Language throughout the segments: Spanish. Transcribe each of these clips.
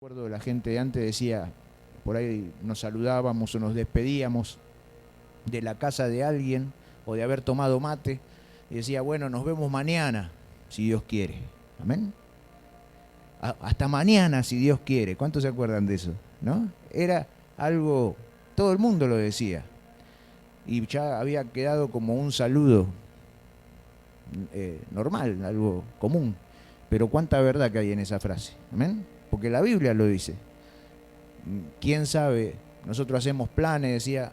Recuerdo de la gente de antes decía, por ahí nos saludábamos o nos despedíamos de la casa de alguien o de haber tomado mate y decía, bueno, nos vemos mañana, si Dios quiere. Amén. Hasta mañana, si Dios quiere. ¿Cuántos se acuerdan de eso? ¿No? Era algo, todo el mundo lo decía. Y ya había quedado como un saludo normal, algo común. Pero cuánta verdad que hay en esa frase. Amén. Porque la Biblia lo dice. ¿Quién sabe? Nosotros hacemos planes, decía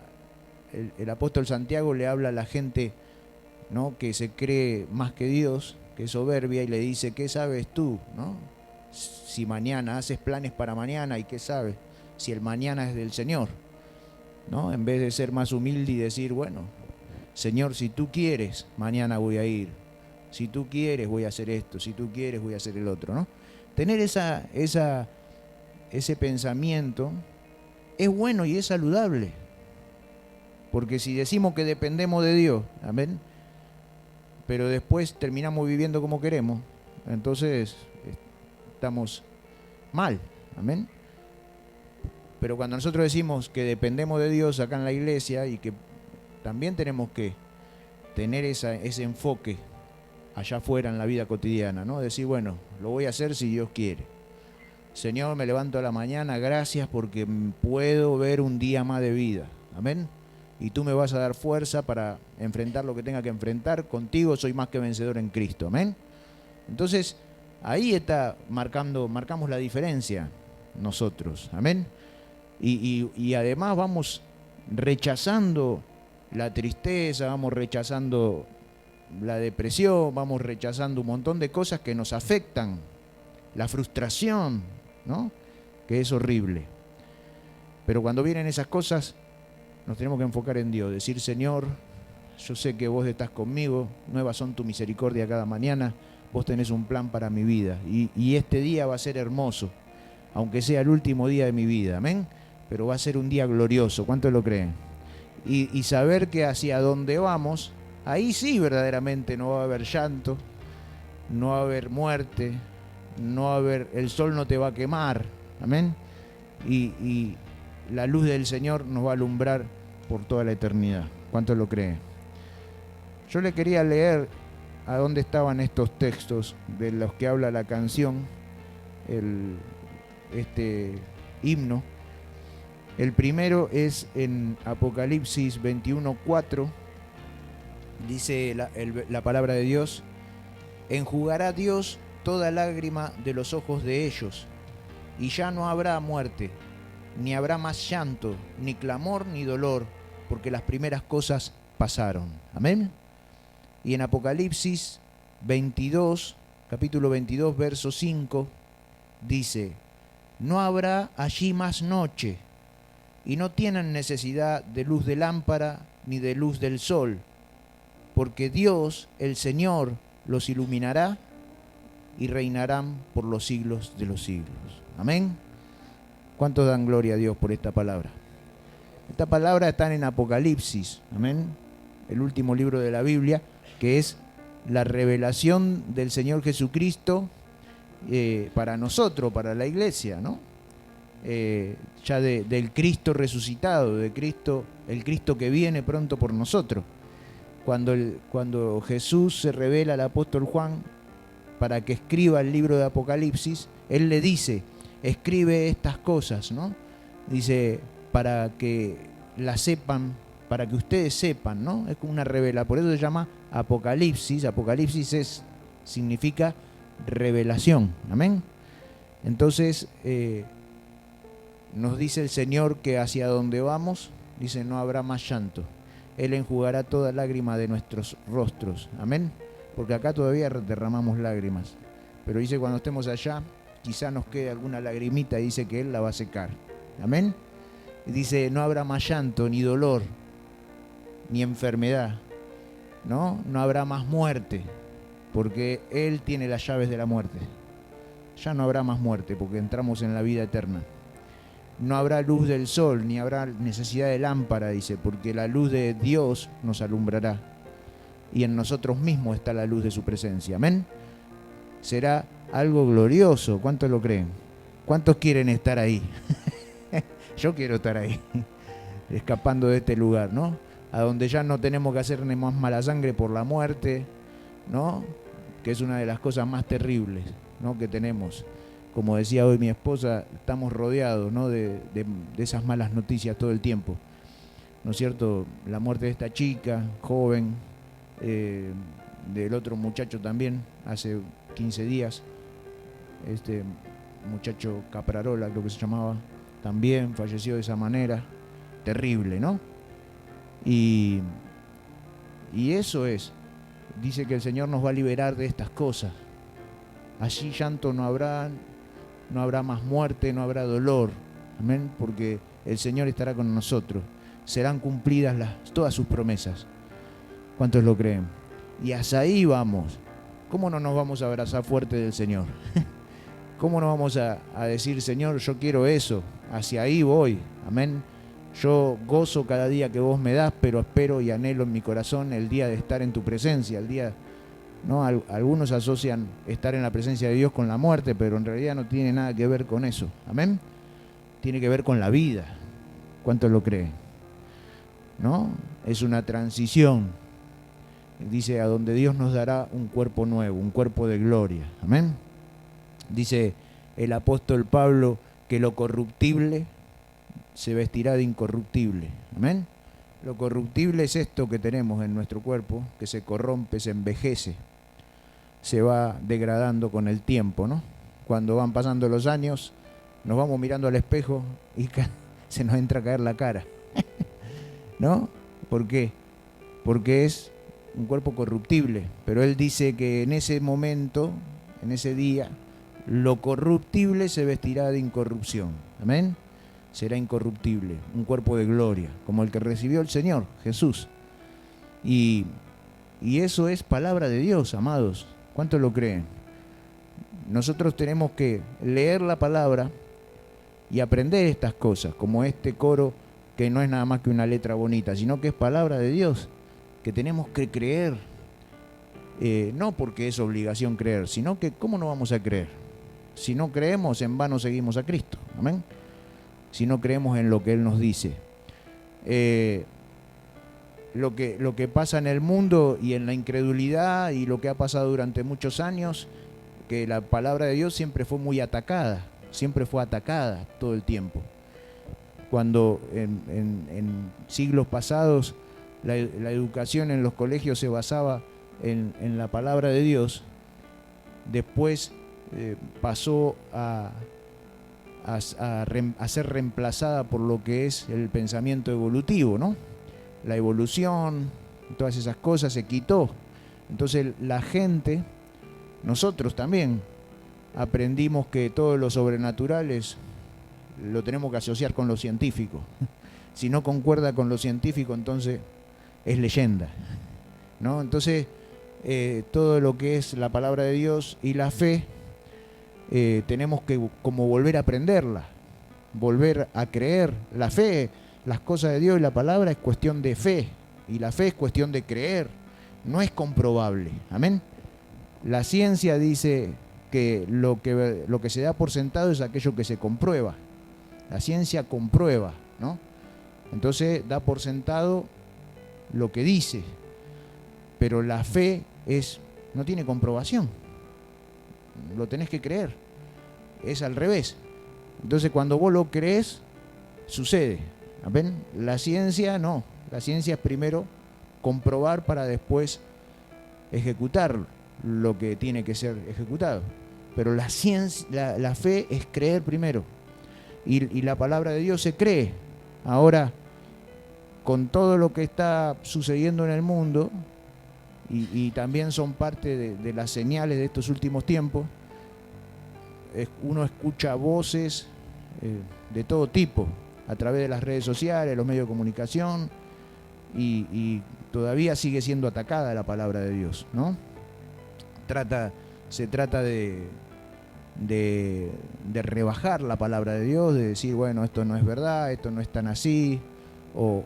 el apóstol Santiago, le habla a la gente, ¿no?, que se cree más que Dios, que es soberbia, y le dice, ¿qué sabes tú? ¿No? Si mañana haces planes para mañana, ¿y qué sabes? Si el mañana es del Señor, ¿no? En vez de ser más humilde y decir, bueno, Señor, si tú quieres, mañana voy a ir. Si tú quieres, voy a hacer esto. Si tú quieres, voy a hacer el otro, ¿no? Tener ese pensamiento es bueno y es saludable. Porque si decimos que dependemos de Dios, amén, pero después terminamos viviendo como queremos, entonces estamos mal, amén. Pero cuando nosotros decimos que dependemos de Dios acá en la iglesia y que también tenemos que tener ese enfoque allá afuera en la vida cotidiana, ¿no? Decir, bueno, lo voy a hacer si Dios quiere. Señor, me levanto a la mañana, gracias porque puedo ver un día más de vida, amén. Y tú me vas a dar fuerza para enfrentar lo que tenga que enfrentar. Contigo soy más que vencedor en Cristo, amén. Entonces, ahí marcamos la diferencia nosotros, amén. Y además vamos rechazando la tristeza, vamos rechazando la depresión, vamos rechazando un montón de cosas que nos afectan, la frustración, ¿no?, que es horrible. Pero cuando vienen esas cosas, nos tenemos que enfocar en Dios, decir, Señor, yo sé que vos estás conmigo, nuevas son tu misericordia cada mañana, vos tenés un plan para mi vida, y este día va a ser hermoso, aunque sea el último día de mi vida, amén, pero va a ser un día glorioso. ¿Cuántos lo creen? Y saber que hacia donde vamos, ahí sí verdaderamente no va a haber llanto, no va a haber muerte, no va a haber, el sol no te va a quemar, amén, y la luz del Señor nos va a alumbrar por toda la eternidad. ¿Cuántos lo creen? Yo le quería leer a dónde estaban estos textos de los que habla la canción, este himno. El primero es en Apocalipsis 21:4. Dice la palabra de Dios: enjugará Dios toda lágrima de los ojos de ellos, y ya no habrá muerte, ni habrá más llanto, ni clamor, ni dolor, porque las primeras cosas pasaron. Amén. Y en Apocalipsis 22, capítulo 22, verso 5, dice: no habrá allí más noche, y no tienen necesidad de luz de lámpara ni de luz del sol, porque Dios, el Señor, los iluminará y reinarán por los siglos de los siglos. Amén. ¿Cuántos dan gloria a Dios por esta palabra? Esta palabra está en Apocalipsis, amén, el último libro de la Biblia, que es la revelación del Señor Jesucristo para nosotros, para la iglesia, ¿no? Ya del Cristo resucitado, de Cristo, el Cristo que viene pronto por nosotros. Cuando Jesús se revela al apóstol Juan para que escriba el libro de Apocalipsis, él le dice, escribe estas cosas, ¿no? Dice, para que las sepan, para que ustedes sepan, ¿no? Es como una revelación, por eso se llama Apocalipsis. Apocalipsis significa revelación, amén. Entonces, nos dice el Señor que hacia donde vamos, dice, no habrá más llanto. Él enjugará toda lágrima de nuestros rostros, amén. Porque acá todavía derramamos lágrimas, pero dice, cuando estemos allá, quizá nos quede alguna lagrimita, y dice que Él la va a secar, amén. Y dice, no habrá más llanto, ni dolor, ni enfermedad, ¿no? No habrá más muerte, porque Él tiene las llaves de la muerte. Ya no habrá más muerte, porque entramos en la vida eterna. No habrá luz del sol, ni habrá necesidad de lámpara, dice, porque la luz de Dios nos alumbrará, y en nosotros mismos está la luz de su presencia, amén. Será algo glorioso. ¿Cuántos lo creen? ¿Cuántos quieren estar ahí? Yo quiero estar ahí, escapando de este lugar, ¿no? A donde ya no tenemos que hacer ni más mala sangre por la muerte, ¿no? Que es una de las cosas más terribles, ¿no?, que tenemos. Como decía hoy mi esposa, estamos rodeados, ¿no?, de esas malas noticias todo el tiempo, ¿no es cierto? La muerte de esta chica, joven, del otro muchacho también, hace 15 días, este muchacho Caprarola, creo que se llamaba, también falleció de esa manera, terrible, ¿no? Y eso es, dice que el Señor nos va a liberar de estas cosas. Allí llanto no habrá más muerte, no habrá dolor, amén, porque el Señor estará con nosotros. Serán cumplidas todas sus promesas. ¿Cuántos lo creen? Y hacia ahí vamos. ¿Cómo no nos vamos a abrazar fuerte del Señor? ¿Cómo no vamos a decir, Señor, yo quiero eso, hacia ahí voy, amén? Yo gozo cada día que vos me das, pero espero y anhelo en mi corazón el día de estar en tu presencia, el día, ¿no? Algunos asocian estar en la presencia de Dios con la muerte, pero en realidad no tiene nada que ver con eso, amén. Tiene que ver con la vida. ¿Cuántos lo creen? ¿No? Es una transición. Dice, a donde Dios nos dará un cuerpo nuevo, un cuerpo de gloria, amén. Dice el apóstol Pablo que lo corruptible se vestirá de incorruptible. Amén. Lo corruptible es esto que tenemos en nuestro cuerpo, que se corrompe, se envejece, se va degradando con el tiempo, ¿no? Cuando van pasando los años, nos vamos mirando al espejo y se nos entra a caer la cara. ¿No? ¿Por qué? Porque es un cuerpo corruptible. Pero él dice que en ese momento, en ese día, lo corruptible se vestirá de incorrupción. Amén. Será incorruptible, un cuerpo de gloria, como el que recibió el Señor, Jesús. Y eso es palabra de Dios, amados. ¿Cuántos lo creen? Nosotros tenemos que leer la palabra y aprender estas cosas, como este coro que no es nada más que una letra bonita, sino que es palabra de Dios, que tenemos que creer. No porque es obligación creer, sino que ¿cómo no vamos a creer? Si no creemos, en vano seguimos a Cristo. Amén. Si no creemos en lo que Él nos dice. Lo que pasa en el mundo y en la incredulidad y lo que ha pasado durante muchos años, que la palabra de Dios siempre fue muy atacada, siempre fue atacada todo el tiempo. Cuando en siglos pasados la educación en los colegios se basaba en la palabra de Dios, después pasó a ser reemplazada por lo que es el pensamiento evolutivo, ¿no? La evolución, todas esas cosas se quitó. Entonces la gente, nosotros también, aprendimos que todo lo sobrenatural lo tenemos que asociar con lo científico. Si no concuerda con lo científico, entonces es leyenda, ¿no? Entonces todo lo que es la palabra de Dios y la fe, tenemos que como volver a aprenderla, volver a creer. La fe, las cosas de Dios y la palabra es cuestión de fe, y la fe es cuestión de creer, no es comprobable. Amén. La ciencia dice que lo que se da por sentado es aquello que se comprueba. La ciencia comprueba, ¿no? Entonces da por sentado lo que dice, pero la fe no tiene comprobación. Lo tenés que creer. Es al revés. Entonces cuando vos lo crees, sucede. ¿Ven? La ciencia no. La ciencia es primero comprobar para después ejecutar lo que tiene que ser ejecutado. Pero la fe es creer primero. Y la palabra de Dios se cree. Ahora, con todo lo que está sucediendo en el mundo, y también son parte de las señales de estos últimos tiempos, uno escucha voces de todo tipo a través de las redes sociales, los medios de comunicación, y todavía sigue siendo atacada la palabra de Dios, ¿no? Se trata de rebajar la palabra de Dios, de decir, bueno, esto no es verdad, esto no es tan así, o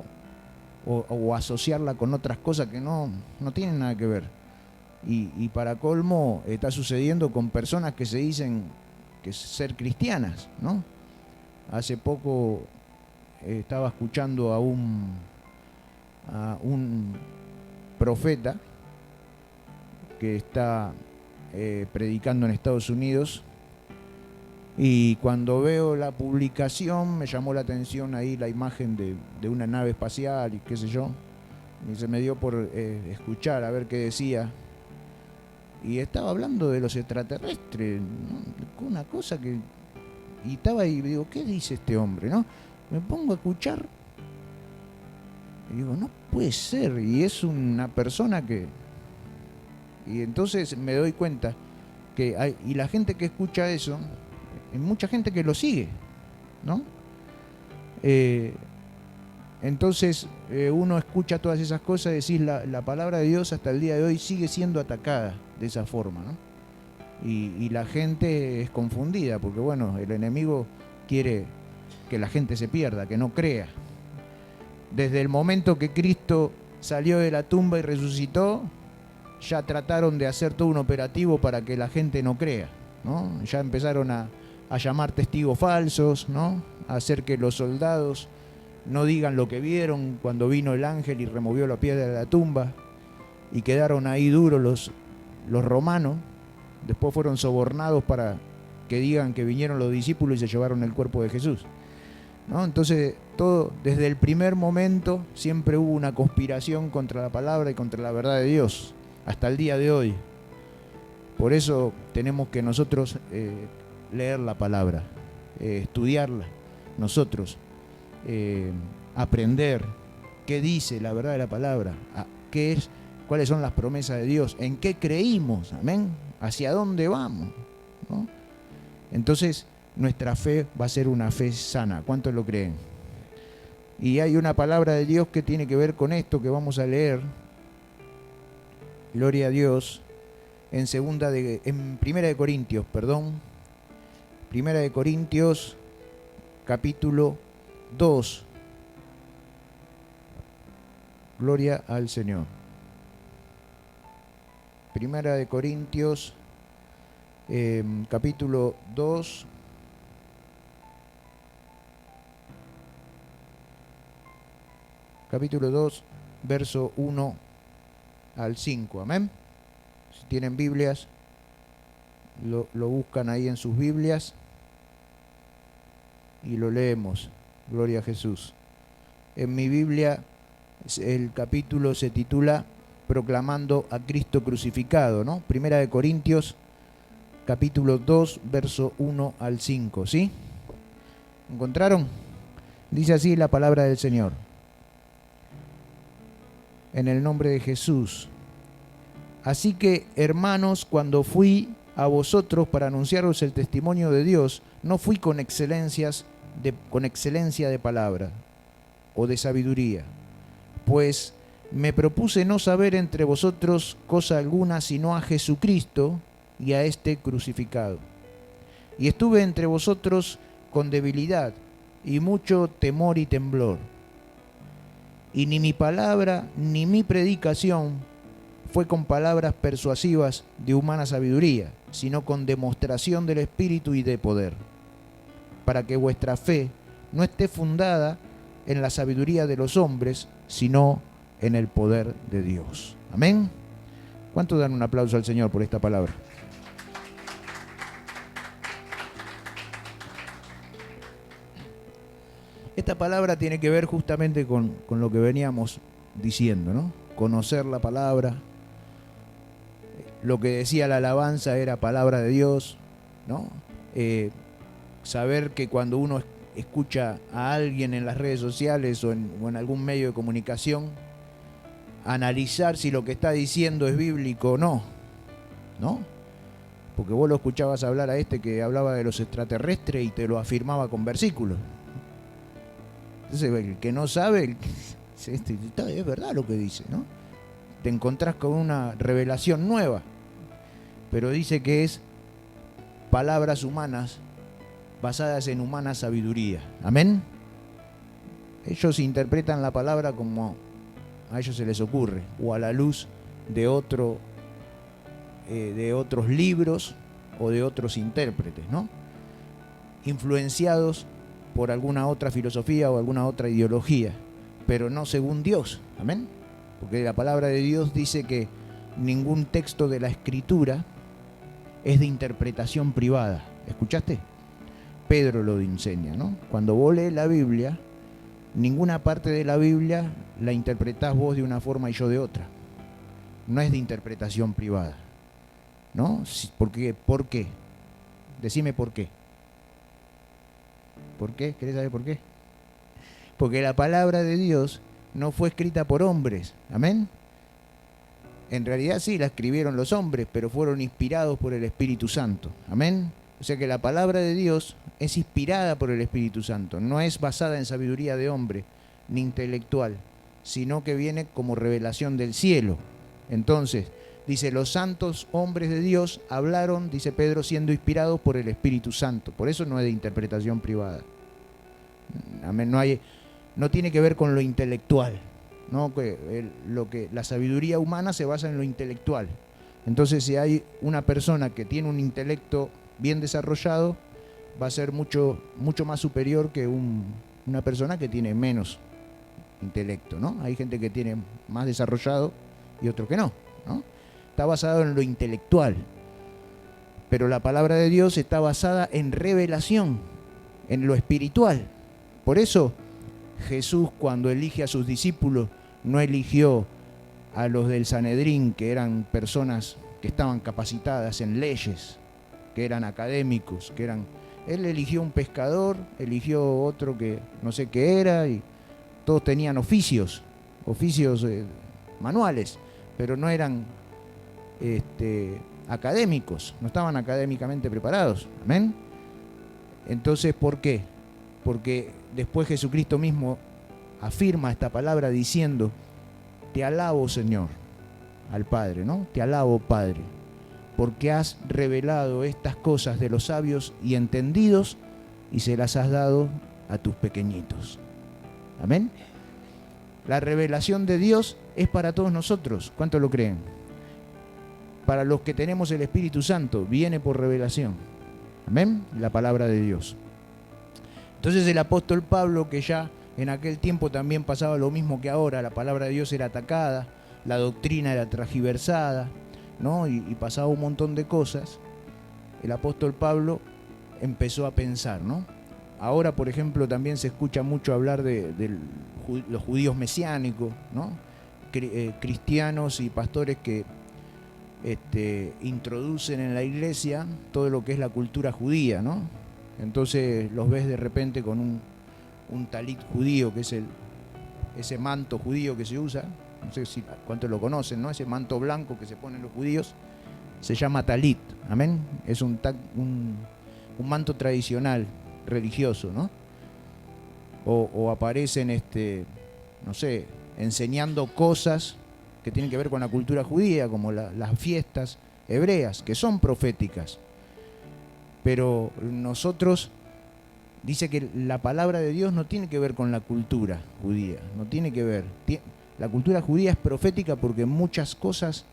asociarla con otras cosas que no tienen nada que ver. Y para colmo está sucediendo con personas que se dicen que ser cristianas, ¿no? Hace poco estaba escuchando a un profeta que está predicando en Estados Unidos, y cuando veo la publicación me llamó la atención ahí la imagen de una nave espacial y qué sé yo, y se me dio por escuchar a ver qué decía, y estaba hablando de los extraterrestres, ¿no? Una cosa que... Y estaba ahí y digo, ¿qué dice este hombre, no? Me pongo a escuchar y digo, no puede ser, y es una persona que... Y entonces me doy cuenta que hay, y la gente que escucha eso, hay mucha gente que lo sigue, ¿no? Entonces uno escucha todas esas cosas y decís, la palabra de Dios hasta el día de hoy sigue siendo atacada de esa forma, ¿no? Y la gente es confundida, porque bueno, el enemigo quiere que la gente se pierda, que no crea. Desde el momento que Cristo salió de la tumba y resucitó, ya trataron de hacer todo un operativo para que la gente no crea, ¿no? Ya empezaron a llamar testigos falsos, ¿no? A hacer que los soldados no digan lo que vieron cuando vino el ángel y removió la piedra de la tumba, y quedaron ahí duros los romanos. Después fueron sobornados para que digan que vinieron los discípulos y se llevaron el cuerpo de Jesús, ¿no? Entonces, todo, desde el primer momento siempre hubo una conspiración contra la palabra y contra la verdad de Dios, hasta el día de hoy. Por eso tenemos que nosotros leer la palabra, estudiarla, nosotros aprender qué dice la verdad de la palabra, qué es, cuáles son las promesas de Dios, en qué creímos, amén, hacia dónde vamos, ¿no? Entonces nuestra fe va a ser una fe sana. ¿Cuántos lo creen? Y hay una palabra de Dios que tiene que ver con esto que vamos a leer, gloria a Dios, en Primera de Corintios, Primera de Corintios, capítulo 2. Gloria al Señor. Primera de Corintios, capítulo 2. Capítulo 2, verso 1 al 5. Amén. Si tienen Biblias, lo buscan ahí en sus Biblias y lo leemos. Gloria a Jesús. En mi Biblia el capítulo se titula Proclamando a Cristo crucificado, ¿no? Primera de Corintios, capítulo 2, verso 1 al 5, ¿sí? ¿Encontraron? Dice así la palabra del Señor. En el nombre de Jesús. Así que, hermanos, cuando fui a vosotros para anunciaros el testimonio de Dios, no fui con excelencia de palabra o de sabiduría, pues me propuse no saber entre vosotros cosa alguna sino a Jesucristo y a este crucificado. Y estuve entre vosotros con debilidad y mucho temor y temblor. Y ni mi palabra ni mi predicación fue con palabras persuasivas de humana sabiduría, sino con demostración del Espíritu y de poder, para que vuestra fe no esté fundada en la sabiduría de los hombres, sino en el poder de Dios. Amén. ¿Cuántos dan un aplauso al Señor por esta palabra? Esta palabra tiene que ver justamente con lo que veníamos diciendo, ¿no? Conocer la palabra. Lo que decía la alabanza era palabra de Dios, ¿no? Saber que cuando uno escucha a alguien en las redes sociales o en algún medio de comunicación, analizar si lo que está diciendo es bíblico o no, ¿no? Porque vos lo escuchabas hablar a este que hablaba de los extraterrestres y te lo afirmaba con versículos. Entonces el que no sabe, es verdad lo que dice, ¿no? Te encontrás con una revelación nueva, pero dice que es palabras humanas basadas en humana sabiduría. Amén. Ellos interpretan la palabra como a ellos se les ocurre, o a la luz de otros libros o de otros intérpretes, ¿no? influenciados por alguna otra filosofía o alguna otra ideología, pero no según Dios. Amén. Porque la palabra de Dios dice que ningún texto de la Escritura es de interpretación privada. ¿Escuchaste? Pedro lo enseña, ¿no? Cuando vos lees la Biblia, ninguna parte de la Biblia la interpretás vos de una forma y yo de otra. No es de interpretación privada, ¿no? ¿Por qué? ¿Por qué? Decime por qué. ¿Por qué? ¿Querés saber por qué? Porque la palabra de Dios no fue escrita por hombres. ¿Amén? En realidad sí, la escribieron los hombres, pero fueron inspirados por el Espíritu Santo. ¿Amén? O sea que la palabra de Dios es inspirada por el Espíritu Santo. No es basada en sabiduría de hombre, ni intelectual, sino que viene como revelación del cielo. Entonces, dice, los santos hombres de Dios hablaron, dice Pedro, siendo inspirados por el Espíritu Santo. Por eso no es de interpretación privada. Amén. No tiene que ver con lo intelectual, ¿no? La sabiduría humana se basa en lo intelectual. Entonces, si hay una persona que tiene un intelecto bien desarrollado, va a ser mucho más superior que una persona que tiene menos intelecto, ¿no? Hay gente que tiene más desarrollado y otro que no, ¿no? Está basado en lo intelectual, pero la palabra de Dios está basada en revelación, en lo espiritual. Por eso Jesús, cuando elige a sus discípulos, no eligió a los del Sanedrín, que eran personas que estaban capacitadas en leyes, que eran académicos, Él eligió un pescador, eligió otro que no sé qué era, y todos tenían oficios manuales, pero no eran académicos, no estaban académicamente preparados. Amén. Entonces, ¿por qué? Porque después Jesucristo mismo afirma esta palabra diciendo: te alabo, Señor, al Padre, ¿no? Te alabo, Padre, porque has revelado estas cosas de los sabios y entendidos y se las has dado a tus pequeñitos. Amén. La revelación de Dios es para todos nosotros. ¿Cuántos lo creen? Para los que tenemos el Espíritu Santo, viene por revelación. Amén. La palabra de Dios. Entonces el apóstol Pablo, que ya en aquel tiempo también pasaba lo mismo que ahora, la palabra de Dios era atacada, la doctrina era transgiversada, ¿no? Y pasaba un montón de cosas. El apóstol Pablo empezó a pensar, ¿no? Ahora, por ejemplo, también se escucha mucho hablar de los judíos mesiánicos, ¿no? Cristianos y pastores que introducen en la iglesia todo lo que es la cultura judía, ¿no? Entonces los ves de repente con un talit judío, que es ese manto judío que se usa. No sé si cuántos lo conocen, ¿no? Ese manto blanco que se ponen los judíos se llama talit. Amén. Es un manto tradicional religioso, ¿no? O aparecen no sé, enseñando cosas que tienen que ver con la cultura judía, como las fiestas hebreas, que son proféticas. Pero nosotros, dice que la palabra de Dios no tiene que ver con la cultura judía, no tiene que ver. La cultura judía es profética porque muchas cosas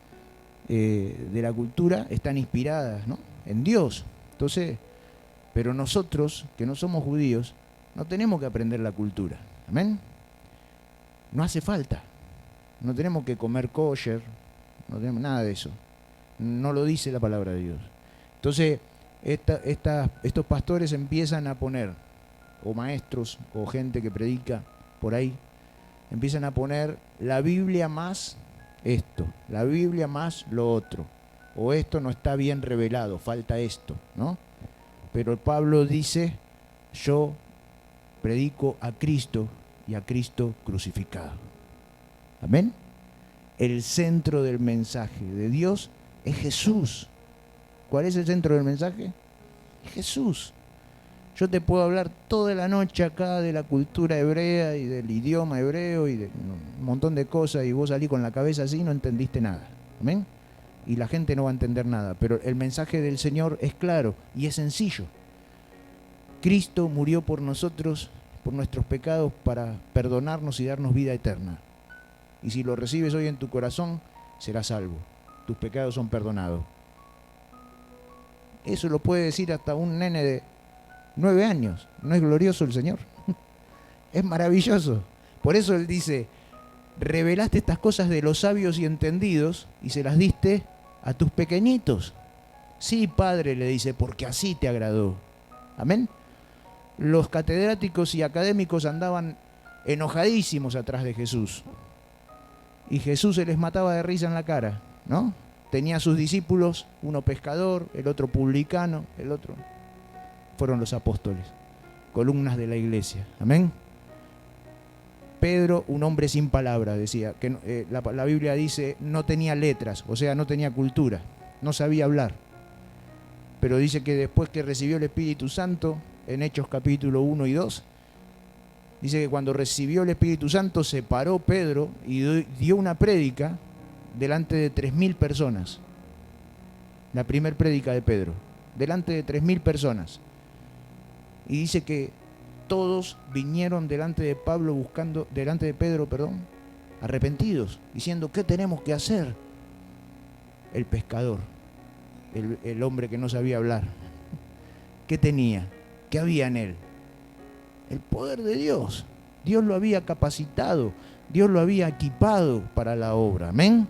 de la cultura están inspiradas, ¿no?, en Dios. Entonces, pero nosotros, que no somos judíos, no tenemos que aprender la cultura. ¿Amén? No hace falta. No tenemos que comer kosher, no tenemos nada de eso. No lo dice la palabra de Dios. Entonces, estos pastores empiezan a poner, o maestros, o gente que predica por ahí, empiezan a poner la Biblia más esto, la Biblia más lo otro, o esto no está bien revelado, falta esto, ¿no? Pero Pablo dice: yo predico a Cristo y a Cristo crucificado. Amén. El centro del mensaje de Dios es Jesús. ¿Cuál es el centro del mensaje? Jesús. Yo te puedo hablar toda la noche acá de la cultura hebrea y del idioma hebreo y de un montón de cosas, y vos salís con la cabeza así y no entendiste nada. ¿Amén? Y la gente no va a entender nada. Pero el mensaje del Señor es claro y es sencillo. Cristo murió por nosotros, por nuestros pecados, para perdonarnos y darnos vida eterna. Y si lo recibes hoy en tu corazón, serás salvo. Tus pecados son perdonados. Eso lo puede decir hasta un nene 9 años. ¿No es glorioso el Señor? Es maravilloso. Por eso Él dice, revelaste estas cosas de los sabios y entendidos y se las diste a tus pequeñitos. Sí, Padre, le dice, porque así te agradó. Amén. Los catedráticos y académicos andaban enojadísimos atrás de Jesús. Y Jesús se les mataba de risa en la cara, ¿no? Tenía a sus discípulos, uno pescador, el otro publicano, el otro. Fueron los apóstoles, columnas de la iglesia. Amén. Pedro, un hombre sin palabra, decía, que la Biblia dice, no tenía letras, o sea, no tenía cultura, no sabía hablar. Pero dice que después que recibió el Espíritu Santo, en Hechos capítulo 1 y 2, dice que cuando recibió el Espíritu Santo se paró Pedro y dio una prédica delante de 3.000 personas. La primer prédica de Pedro, delante de 3.000 personas. Y dice que todos vinieron delante de Pedro, arrepentidos, diciendo, ¿qué tenemos que hacer? El pescador, el hombre que no sabía hablar, ¿qué tenía? ¿Qué había en él? El poder de Dios. Dios lo había capacitado, Dios lo había equipado para la obra. Amén.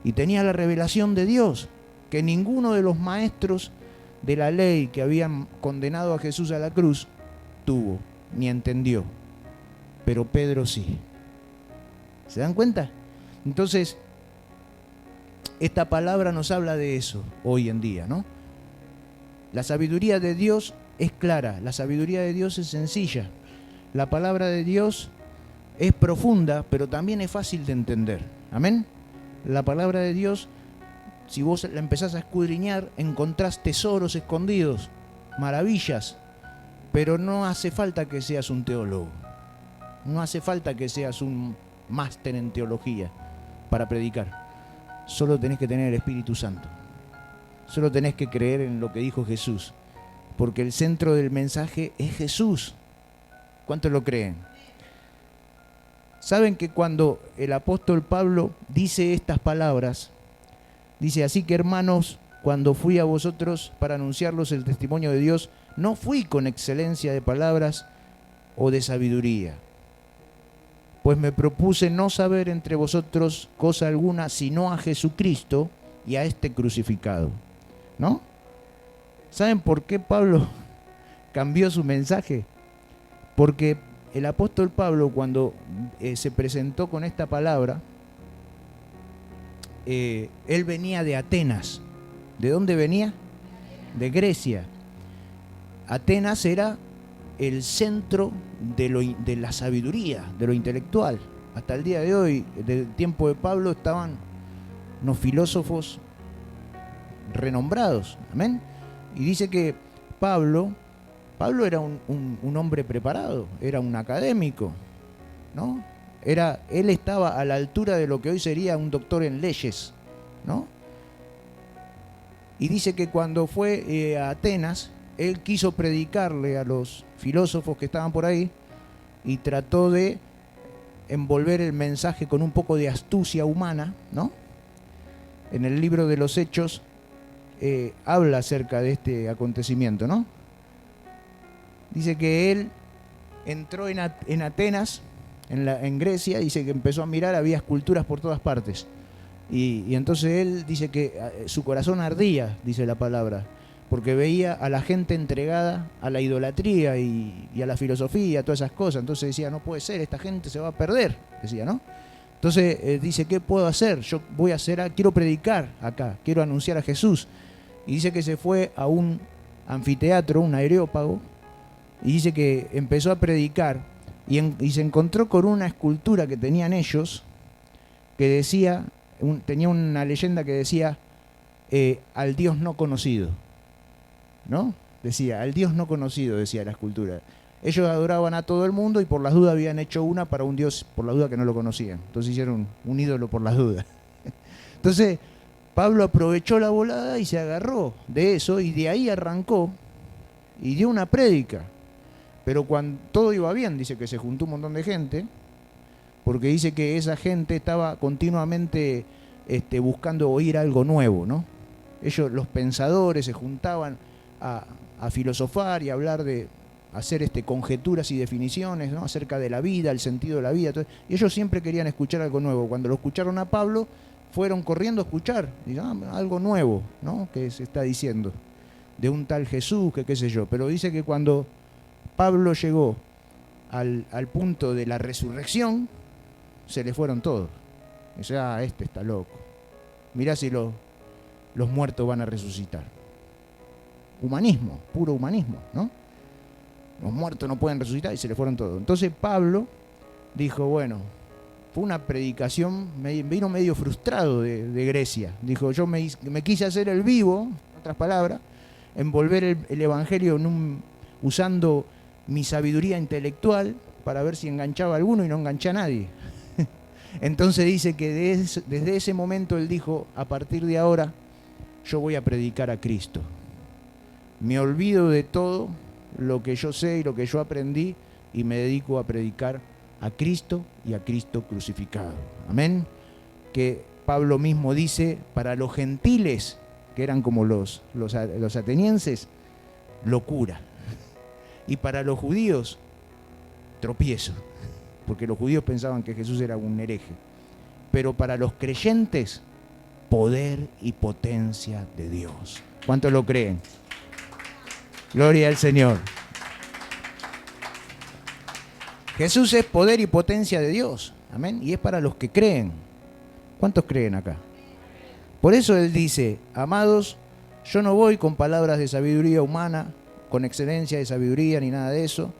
Y tenía la revelación de Dios, que ninguno de los maestros de la ley que habían condenado a Jesús a la cruz tuvo, ni entendió. Pero Pedro sí. ¿Se dan cuenta? Entonces, esta palabra nos habla de eso hoy en día, ¿no? La sabiduría de Dios es clara, la sabiduría de Dios es sencilla. La palabra de Dios es profunda, pero también es fácil de entender. ¿Amén? La palabra de Dios, si vos la empezás a escudriñar, encontrás tesoros escondidos, maravillas, pero no hace falta que seas un teólogo. No hace falta que seas un máster en teología para predicar. Solo tenés que tener el Espíritu Santo. Solo tenés que creer en lo que dijo Jesús. Porque el centro del mensaje es Jesús. ¿Cuántos lo creen? ¿Saben que cuando el apóstol Pablo dice estas palabras, dice, así que hermanos, cuando fui a vosotros para anunciarlos el testimonio de Dios, no fui con excelencia de palabras o de sabiduría, pues me propuse no saber entre vosotros cosa alguna, sino a Jesucristo y a este crucificado. ¿No? ¿Saben por qué Pablo cambió su mensaje? Porque el apóstol Pablo, cuando se presentó con esta palabra, él venía de Atenas. ¿De dónde venía? De Grecia. Atenas era el centro de la sabiduría, de lo intelectual. Hasta el día de hoy, del tiempo de Pablo, estaban unos filósofos renombrados. Amén. Y dice que Pablo era un hombre preparado, era un académico, ¿no? Él estaba a la altura de lo que hoy sería un doctor en leyes, ¿no? Y dice que cuando fue a Atenas, él quiso predicarle a los filósofos que estaban por ahí y trató de envolver el mensaje con un poco de astucia humana, ¿no? En el libro de los Hechos habla acerca de este acontecimiento, ¿no? Dice que él entró en Atenas, en Grecia, dice que empezó a mirar, había esculturas por todas partes. Y entonces él dice que su corazón ardía, dice la palabra, porque veía a la gente entregada a la idolatría y a la filosofía, a todas esas cosas. Entonces decía, no puede ser, esta gente se va a perder, decía, ¿no? Entonces dice, ¿qué puedo hacer? Yo quiero predicar acá, quiero anunciar a Jesús. Y dice que se fue a un anfiteatro, un areópago, y dice que empezó a predicar y se encontró con una escultura que tenían ellos que decía, tenía una leyenda que decía al Dios no conocido, ¿no? Decía, al Dios no conocido, decía la escultura. Ellos adoraban a todo el mundo y por las dudas habían hecho una para un Dios, por las dudas que no lo conocían. Entonces hicieron un ídolo por las dudas. Entonces Pablo aprovechó la volada y se agarró de eso y de ahí arrancó y dio una prédica. Pero cuando todo iba bien, dice que se juntó un montón de gente, porque dice que esa gente estaba continuamente buscando oír algo nuevo, ¿no? Ellos, los pensadores, se juntaban a a filosofar y a hablar de hacer conjeturas y definiciones, ¿no?, acerca de la vida, el sentido de la vida. Todo. Y ellos siempre querían escuchar algo nuevo. Cuando lo escucharon a Pablo, fueron corriendo a escuchar, algo nuevo, ¿no?, que se está diciendo, de un tal Jesús, que qué sé yo. Pero dice que cuando Pablo llegó al punto de la resurrección, se le fueron todos. O sea, este está loco. Mirá si los muertos van a resucitar. Humanismo, puro humanismo, ¿no? Los muertos no pueden resucitar, y se le fueron todos. Entonces Pablo dijo, bueno, fue una predicación, vino medio frustrado de Grecia. Dijo, yo me quise hacer el vivo, en otras palabras, envolver el evangelio usando mi sabiduría intelectual para ver si enganchaba a alguno, y no enganché a nadie. Entonces dice que desde ese momento él dijo, a partir de ahora yo voy a predicar a Cristo. Me olvido de todo lo que yo sé y lo que yo aprendí, y me dedico a predicar a Cristo y a Cristo crucificado. Amén. Que Pablo mismo dice, para los gentiles, que eran como los atenienses, locura. Y para los judíos, tropiezo. Porque los judíos pensaban que Jesús era un hereje. Pero para los creyentes, poder y potencia de Dios. ¿Cuántos lo creen? Gloria al Señor. Jesús es poder y potencia de Dios. Amén. Y es para los que creen. ¿Cuántos creen acá? Por eso Él dice, amados, yo no voy con palabras de sabiduría humana, con excelencia de sabiduría ni nada de eso,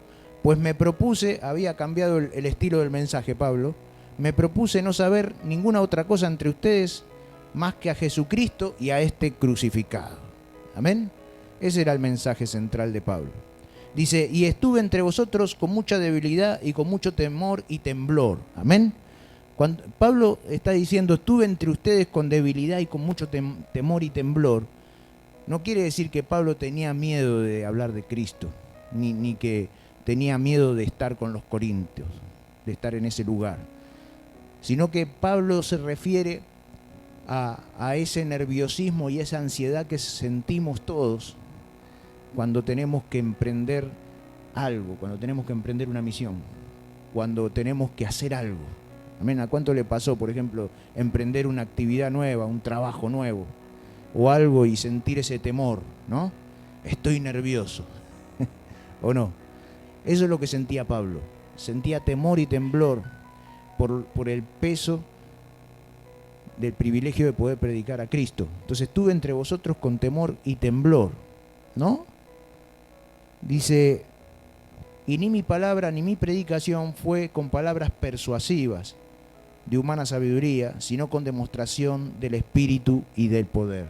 pues me propuse, había cambiado el estilo del mensaje Pablo, me propuse no saber ninguna otra cosa entre ustedes más que a Jesucristo y a este crucificado. Amén. Ese era el mensaje central de Pablo. Dice, y estuve entre vosotros con mucha debilidad y con mucho temor y temblor. Amén. Cuando Pablo está diciendo, estuve entre ustedes con debilidad y con mucho temor y temblor, no quiere decir que Pablo tenía miedo de hablar de Cristo, ni que tenía miedo de estar con los corintios, de estar en ese lugar, sino que Pablo se refiere a ese nerviosismo y esa ansiedad que sentimos todos cuando tenemos que emprender algo, cuando tenemos que emprender una misión, cuando tenemos que hacer algo. Amén. ¿A cuánto le pasó, por ejemplo, emprender una actividad nueva, un trabajo nuevo o algo y sentir ese temor, ¿no? Estoy nervioso. ¿O no? Eso es lo que sentía Pablo. Sentía temor y temblor por el peso del privilegio de poder predicar a Cristo. Entonces estuve entre vosotros con temor y temblor, ¿no? Dice, y ni mi palabra ni mi predicación fue con palabras persuasivas de humana sabiduría, sino con demostración del Espíritu y del poder.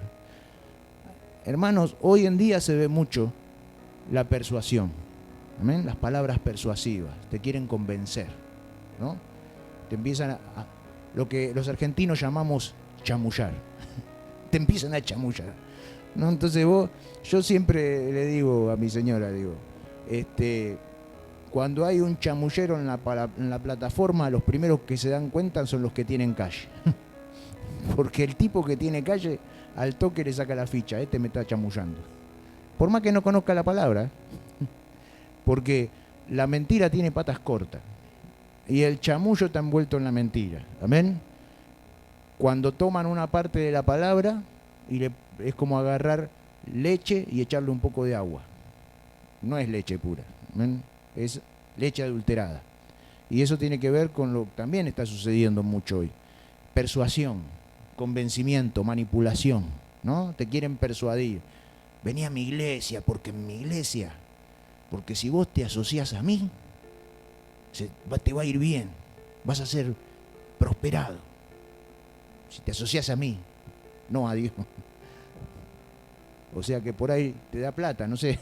Hermanos, hoy en día se ve mucho la persuasión. ¿Amén? Las palabras persuasivas, te quieren convencer, ¿no? Te empiezan lo que los argentinos llamamos chamullar. Te empiezan a chamullar, ¿no? Entonces yo siempre le digo a mi señora, cuando hay un chamullero en la plataforma, los primeros que se dan cuenta son los que tienen calle. Porque el tipo que tiene calle, al toque le saca la ficha, me está chamullando. Por más que no conozca la palabra, porque la mentira tiene patas cortas y el chamullo está envuelto en la mentira. Amén. Cuando toman una parte de la palabra es como agarrar leche y echarle un poco de agua. No es leche pura. Amén. Es leche adulterada. Y eso tiene que ver con lo que también está sucediendo mucho hoy. Persuasión, convencimiento, manipulación, ¿no? Te quieren persuadir. Vení a mi iglesia, porque en mi iglesia, porque si vos te asociás a mí, te va a ir bien, vas a ser prosperado. Si te asociás a mí, no a Dios. O sea que por ahí te da plata, no sé.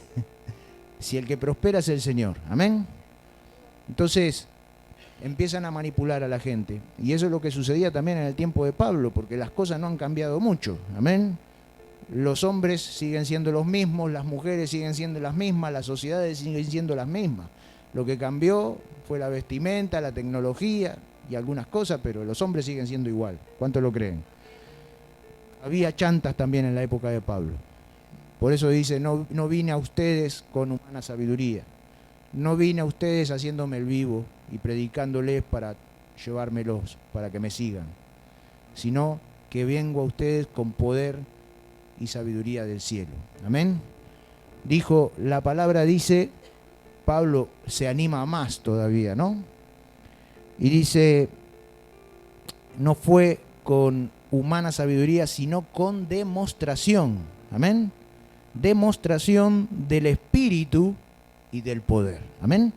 Si el que prospera es el Señor. Amén. Entonces empiezan a manipular a la gente. Y eso es lo que sucedía también en el tiempo de Pablo, porque las cosas no han cambiado mucho. Amén. Los hombres siguen siendo los mismos, las mujeres siguen siendo las mismas, las sociedades siguen siendo las mismas. Lo que cambió fue la vestimenta, la tecnología y algunas cosas, pero los hombres siguen siendo igual. ¿Cuánto lo creen? Había chantas también en la época de Pablo. Por eso dice, no vine a ustedes con humana sabiduría. No vine a ustedes haciéndome el vivo y predicándoles para llevármelos, para que me sigan, sino que vengo a ustedes con poder y sabiduría del cielo. Amén. Dijo, la palabra dice, Pablo se anima más todavía, ¿no? Y dice, no fue con humana sabiduría, sino con demostración. Amén. Demostración del Espíritu y del poder. Amén.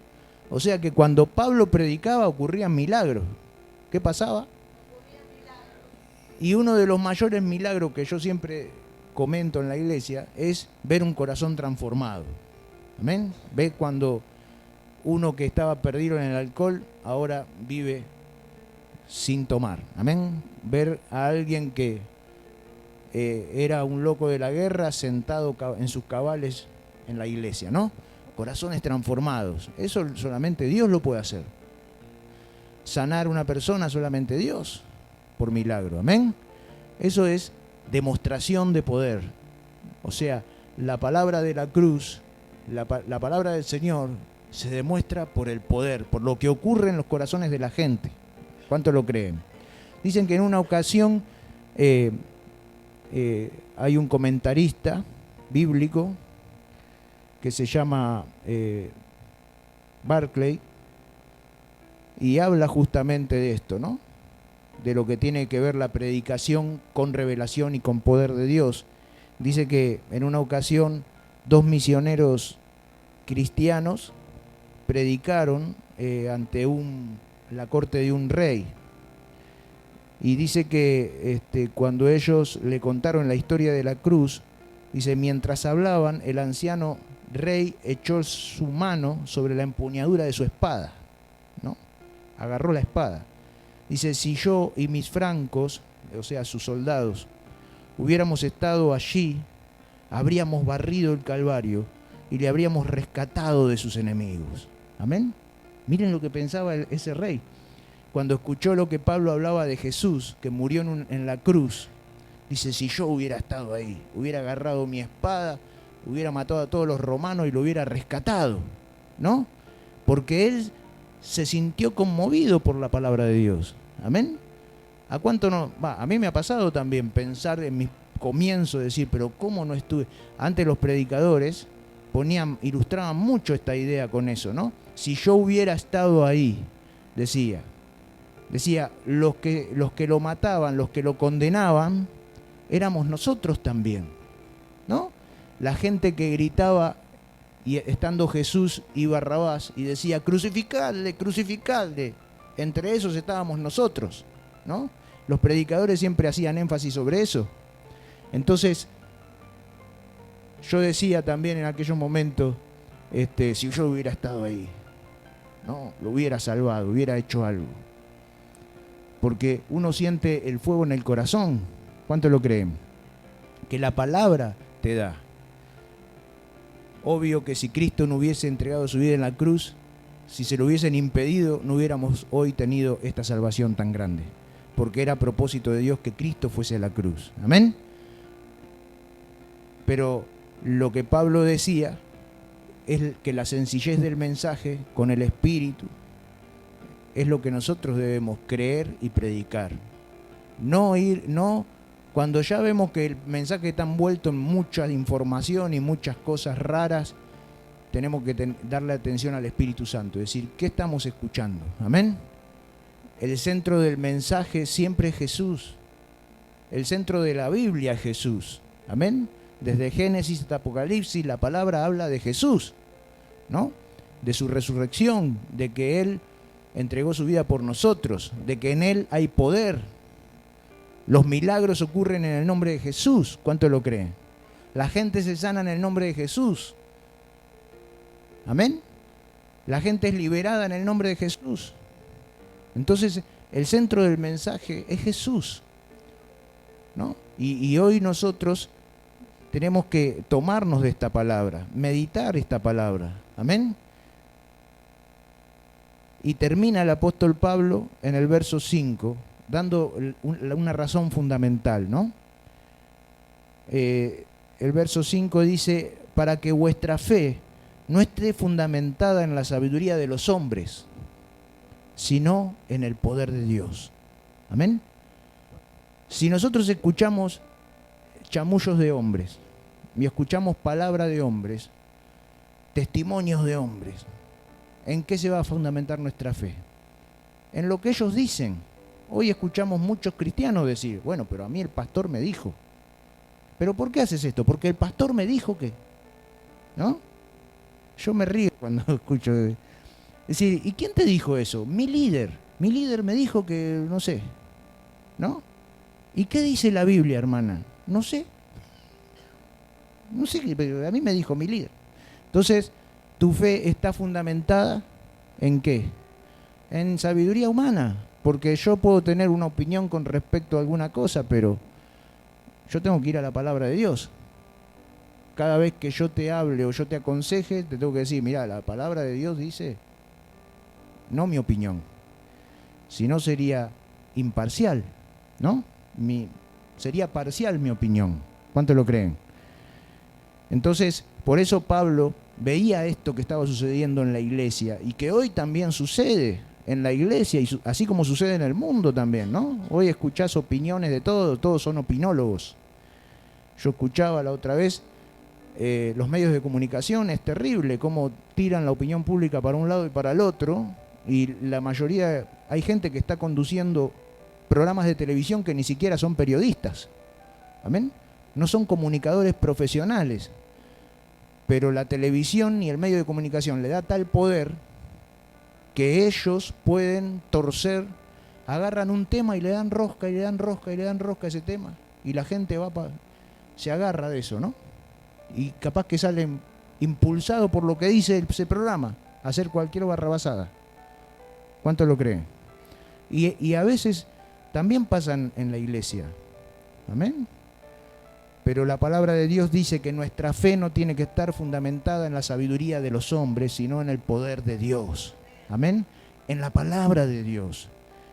O sea que cuando Pablo predicaba ocurrían milagros. ¿Qué pasaba? Y uno de los mayores milagros que yo siempre comento en la iglesia es ver un corazón transformado. Amén. Ve cuando uno que estaba perdido en el alcohol ahora vive sin tomar. Amén. Ver a alguien que era un loco de la guerra sentado en sus cabales en la iglesia, ¿no? Corazones transformados. Eso solamente Dios lo puede hacer. Sanar una persona solamente Dios, por milagro. Amén. Eso es demostración de poder. O sea, la palabra de la cruz, la palabra del Señor se demuestra por el poder, por lo que ocurre en los corazones de la gente. ¿Cuántos lo creen? Dicen que en una ocasión hay un comentarista bíblico que se llama Barclay y habla justamente de esto, ¿no? De lo que tiene que ver la predicación con revelación y con poder de Dios. Dice que en una ocasión 2 misioneros cristianos predicaron ante la corte de un rey. Y dice que cuando ellos le contaron la historia de la cruz, dice, mientras hablaban, el anciano rey echó su mano sobre la empuñadura de su espada, ¿no? Agarró la espada. Dice, si yo y mis francos, o sea, sus soldados, hubiéramos estado allí, habríamos barrido el Calvario y le habríamos rescatado de sus enemigos. Amén. Miren lo que pensaba ese rey. Cuando escuchó lo que Pablo hablaba de Jesús, que murió en la cruz, dice, si yo hubiera estado ahí, hubiera agarrado mi espada, hubiera matado a todos los romanos y lo hubiera rescatado, ¿no? Porque él se sintió conmovido por la palabra de Dios. Amén. ¿A cuánto no? A mí me ha pasado también pensar en mis comienzos, decir, pero ¿cómo no estuve? Antes los predicadores ilustraban mucho esta idea con eso, ¿no? Si yo hubiera estado ahí, decía, los que lo mataban, los que lo condenaban, éramos nosotros también, ¿no? La gente que gritaba, y estando Jesús y Barrabás, y decía, crucificadle, crucificadle, entre esos estábamos nosotros, ¿no? Los predicadores siempre hacían énfasis sobre eso. Entonces, yo decía también en aquellos momentos, si yo hubiera estado ahí, ¿no? Lo hubiera salvado, hubiera hecho algo. Porque uno siente el fuego en el corazón. ¿Cuánto lo creen? Que la palabra te da. Obvio que si Cristo no hubiese entregado su vida en la cruz, si se lo hubiesen impedido, no hubiéramos hoy tenido esta salvación tan grande. Porque era propósito de Dios que Cristo fuese a la cruz. ¿Amén? Pero lo que Pablo decía es que la sencillez del mensaje con el Espíritu es lo que nosotros debemos creer y predicar. No, cuando ya vemos que el mensaje está envuelto en mucha información y muchas cosas raras, tenemos que darle atención al Espíritu Santo, es decir, ¿qué estamos escuchando? Amén. El centro del mensaje siempre es Jesús. El centro de la Biblia es Jesús. Amén. Desde Génesis hasta Apocalipsis la palabra habla de Jesús, ¿no? De su resurrección, de que Él entregó su vida por nosotros, de que en Él hay poder. Los milagros ocurren en el nombre de Jesús. ¿Cuánto lo creen? La gente se sana en el nombre de Jesús. Amén. La gente es liberada en el nombre de Jesús. Entonces, el centro del mensaje es Jesús, ¿no? Y hoy nosotros tenemos que tomarnos de esta palabra, meditar esta palabra. Amén. Y termina el apóstol Pablo en el verso 5, dando una razón fundamental, ¿no? el verso 5 dice, para que vuestra fe no esté fundamentada en la sabiduría de los hombres, sino en el poder de Dios. Amén. Si nosotros escuchamos chamullos de hombres y escuchamos palabra de hombres, testimonios de hombres, ¿en qué se va a fundamentar nuestra fe? En lo que ellos dicen. Hoy escuchamos muchos cristianos decir, bueno, pero a mí el pastor me dijo. ¿Pero por qué haces esto? Porque el pastor me dijo que, ¿no? Yo me río cuando escucho. Es decir, ¿y quién te dijo eso? Mi líder me dijo que, no sé, ¿no? ¿Y qué dice la Biblia, hermana? No sé, pero a mí me dijo mi líder. Entonces, ¿tu fe está fundamentada en qué? En sabiduría humana, porque yo puedo tener una opinión con respecto a alguna cosa, pero yo tengo que ir a la palabra de Dios. Cada vez que yo te hable o yo te aconseje, te tengo que decir, mira, la palabra de Dios dice, no mi opinión, si no sería imparcial, ¿no? Sería parcial mi opinión. ¿Cuánto lo creen? Entonces, por eso Pablo veía esto que estaba sucediendo en la iglesia y que hoy también sucede en la iglesia, y así como sucede en el mundo también, ¿no? Hoy escuchás opiniones de todos son opinólogos. Yo escuchaba la otra vez los medios de comunicación, es terrible cómo tiran la opinión pública para un lado y para el otro, y la mayoría, hay gente que está conduciendo programas de televisión que ni siquiera son periodistas. ¿Amén? No son comunicadores profesionales, pero la televisión y el medio de comunicación le da tal poder que ellos pueden torcer, agarran un tema y le dan rosca y le dan rosca y le dan rosca a ese tema, y la gente se agarra de eso, ¿no? Y capaz que salen impulsados por lo que dice ese programa a hacer cualquier barrabasada. ¿Cuánto lo creen? Y a veces también pasan en la iglesia. ¿Amén? Pero la palabra de Dios dice que nuestra fe no tiene que estar fundamentada en la sabiduría de los hombres, sino en el poder de Dios. Amén. En la palabra de Dios,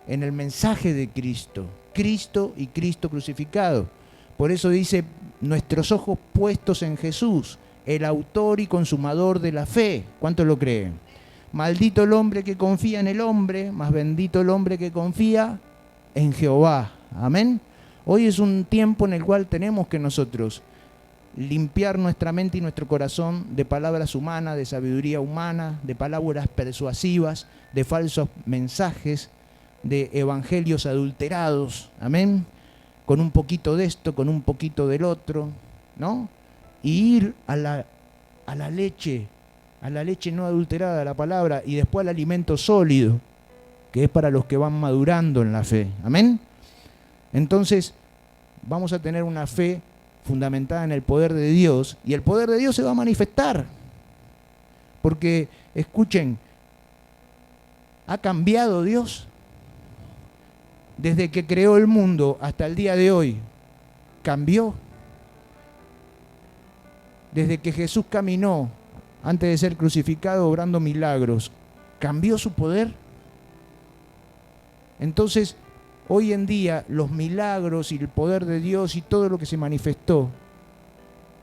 en el mensaje de Cristo, Cristo y Cristo crucificado. Por eso dice, nuestros ojos puestos en Jesús, el autor y consumador de la fe. ¿Cuántos lo creen? Maldito el hombre que confía en el hombre, más bendito el hombre que confía en Jehová. Amén. Hoy es un tiempo en el cual tenemos que nosotros limpiar nuestra mente y nuestro corazón de palabras humanas, de sabiduría humana, de palabras persuasivas, de falsos mensajes, de evangelios adulterados. Amén. Con un poquito de esto, con un poquito del otro, ¿no? Y ir a la leche no adulterada, a la palabra, y después al alimento sólido, que es para los que van madurando en la fe. Amén. Entonces, vamos a tener una fe fundamentada en el poder de Dios, y el poder de Dios se va a manifestar. Porque, escuchen, ¿ha cambiado Dios? Desde que creó el mundo hasta el día de hoy, ¿cambió? Desde que Jesús caminó, antes de ser crucificado, obrando milagros, ¿cambió su poder? Entonces, hoy en día, los milagros y el poder de Dios y todo lo que se manifestó,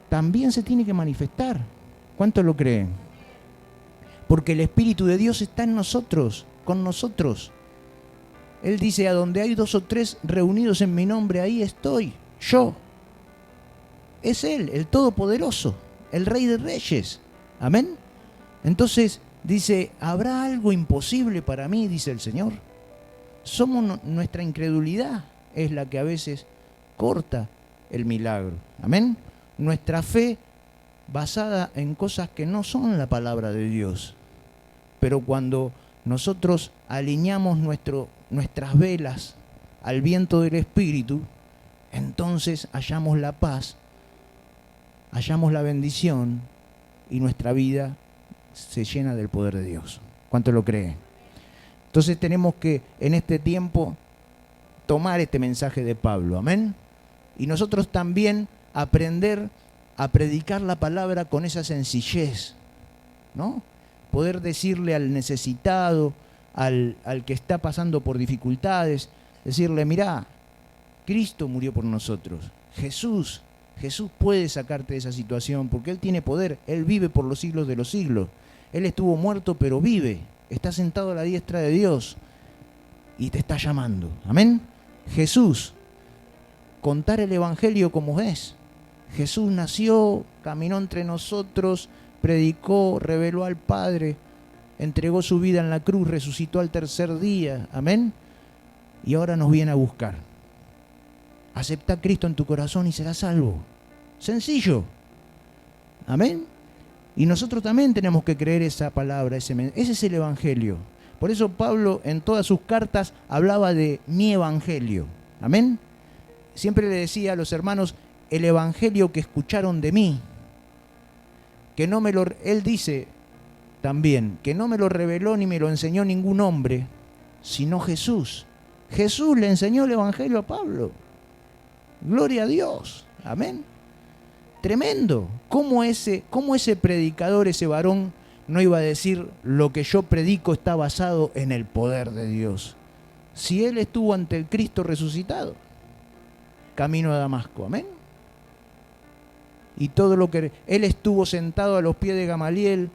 también se tiene que manifestar. ¿Cuántos lo creen? Porque el Espíritu de Dios está en nosotros, con nosotros. Él dice, a donde hay 2 o 3 reunidos en mi nombre, ahí estoy, yo. Es Él, el Todopoderoso, el Rey de Reyes. Amén. Entonces dice, ¿habrá algo imposible para mí? Dice el Señor. Nuestra incredulidad es la que a veces corta el milagro. Amén. Nuestra fe basada en cosas que no son la palabra de Dios. Pero cuando nosotros alineamos nuestras velas al viento del Espíritu, entonces hallamos la paz, hallamos la bendición, y nuestra vida se llena del poder de Dios. ¿Cuánto lo creen? Entonces tenemos que en este tiempo tomar este mensaje de Pablo, amén. Y nosotros también aprender a predicar la palabra con esa sencillez, ¿no? Poder decirle al necesitado, al que está pasando por dificultades, decirle, mirá, Cristo murió por nosotros, Jesús Jesús puede sacarte de esa situación porque Él tiene poder. Él vive por los siglos de los siglos. Él estuvo muerto pero vive. Está sentado a la diestra de Dios y te está llamando. Amén. Jesús, contar el Evangelio como es. Jesús nació, caminó entre nosotros, predicó, reveló al Padre, entregó su vida en la cruz, resucitó al tercer día. Amén. Y ahora nos viene a buscar. Acepta a Cristo en tu corazón y serás salvo. Sencillo. Amén. Y nosotros también tenemos que creer esa palabra, ese es el Evangelio. Por eso Pablo en todas sus cartas hablaba de mi Evangelio. Amén. Siempre le decía a los hermanos, el Evangelio que escucharon de mí, que no me lo, él dice también, que no me lo reveló ni me lo enseñó ningún hombre, sino Jesús. Jesús le enseñó el Evangelio a Pablo. Gloria a Dios. Amén. Tremendo. ¿Cómo ese predicador, ese varón, no iba a decir lo que yo predico está basado en el poder de Dios? Si él estuvo ante el Cristo resucitado, camino a Damasco. Amén. Y todo lo que él estuvo sentado a los pies de Gamaliel,